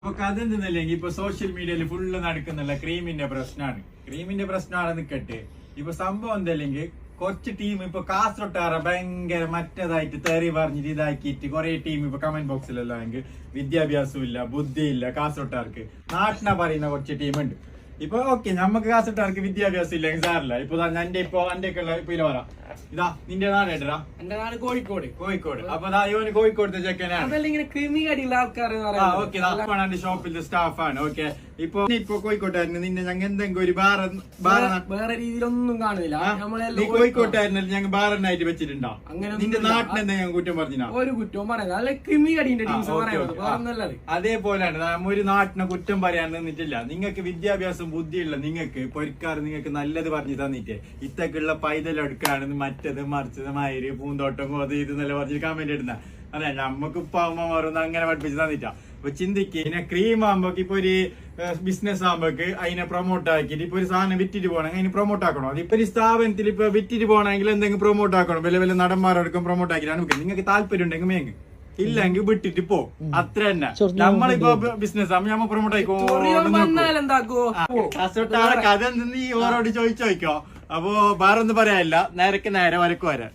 അപ്പൊ കഥ എന്തെന്നല്ലെങ്കിൽ ഇപ്പൊ സോഷ്യൽ മീഡിയയിൽ ഫുള്ള് നടക്കുന്നുള്ള ക്രീമിന്റെ പ്രശ്നമാണ് നിക്കട്ടെ. ഇപ്പൊ സംഭവം എന്തല്ലെങ്കിൽ കുറച്ച് ടീം ഇപ്പൊ കാസർഗോട്ടാറ ഭയങ്കര മറ്റേതായിട്ട് തെറി പറഞ്ഞിട്ട് ഇതാക്കിയിട്ട് കുറെ ടീം ഇപ്പൊ കമന്റ് ബോക്സിലെല്ലാം എങ്കിൽ വിദ്യാഭ്യാസവും ഇല്ല, ബുദ്ധിയില്ല കാസർഗോട്ടാർക്ക് നാട്ടിനെ പറയുന്ന കുറച്ച് ടീമുണ്ട്. ഇപ്പൊ ഓക്കെ നമുക്ക് കാസർഗോട്ടാർക്ക് വിദ്യാഭ്യാസം ഇല്ലെങ്കിൽ സാറില്ല. ഇപ്പൊ എന്റെ ഇപ്പൊ ഇല്ല പറയാം, ഇതാ നിന്റെ നാട് ഏട്ടരാ? എന്റെ നാട് കോഴിക്കോട്. അപ്പൊ ഇവന് കോഴിക്കോടത്തെ ചെക്കനാണ്. ഇങ്ങനെ ക്രിമി കടിയുള്ള ആൾക്കാർ ഓക്കെ, ഷോപ്പിലെ സ്റ്റാഫാണ്. ഓക്കെ, ഇപ്പൊ കോഴിക്കോട്ടായിരുന്നു നിന്നെ ഞങ്ങൾ എന്തെങ്കിലും ഒരു വേറെ രീതിയിലൊന്നും കാണുന്നില്ല. നീ കോഴിക്കോട്ടായിരുന്നല്ലോ ഞങ്ങൾ ബാറന്നായിട്ട് വെച്ചിട്ടുണ്ടോ? അങ്ങനെ നിന്റെ നാട്ടിന് എന്തെങ്കിലും കുറ്റം പറഞ്ഞാ? ഒരു കുറ്റവും പറയുന്നത് അല്ല, ക്രിമി കടിന്റെ ടീംസ് പറയുന്നത് അതേപോലെയാണ്. നമ്മ ഒരു നാട്ടിനെ കുറ്റം പറയാൻ നിന്നിട്ടില്ല. നിങ്ങൾക്ക് വിദ്യാഭ്യാസം ബുദ്ധിയുള്ള നിങ്ങൾക്ക് പൊരിക്കാറ് നിങ്ങൾക്ക് നല്ലത് പറഞ്ഞു തന്നിട്ടേ ഇത്തക്കുള്ള പൈതലെടുക്കാണെന്ന് മറ്റത് മറിച്ചത് മയിര് പൂന്തോട്ടം അത് ഇത് നല്ല പറഞ്ഞിട്ട് കമന്റ് ഇടുന്ന അല്ലെ. നമ്മക്ക് ഉപ്പ അമ്മമാരൊന്നും അങ്ങനെ പഠിപ്പിച്ച് തന്നിട്ടാ. അപ്പൊ ചിന്തിക്ക്, ഇതിനെ ക്രീം ആകുമ്പോക്ക് ഇപ്പൊ ഒരു ബിസിനസ് ആകുമ്പോക്ക് അതിനെ പ്രൊമോട്ട് ആക്കിയിട്ട് ഇപ്പൊ ഒരു സാധനം വിറ്റിട്ട് പോകണമെങ്കിൽ അതിന് പ്രൊമോട്ട് ആക്കണോ? അതിപ്പോ ഒരു സ്ഥാപനത്തിൽ ഇപ്പൊ വിറ്റിട്ട് പോകണമെങ്കിൽ എന്തെങ്കിലും പ്രൊമോട്ട് ആക്കണം. വലിയ നടന്മാരോടൊപ്പം പ്രൊമോട്ട് ആക്കിയിട്ടാണ് നിങ്ങൾക്ക് താല്പര്യം ഉണ്ടെങ്കിൽ മേങ്ങ്, ഇല്ലെങ്കിൽ വിട്ടിട്ട് പോ. അത്ര തന്നെ. നമ്മളിപ്പോ ബിസിനസ് ആകുമ്പോ നമ്മൾ പ്രൊമോട്ട് ആയിക്കോ. കഥ നീ ഓരോട് ചോദിച്ചോയ്ക്കോ. അപ്പൊ വേറൊന്നും പറയാനില്ല, നേരക്ക് നേരെ വരക്ക് വരാം.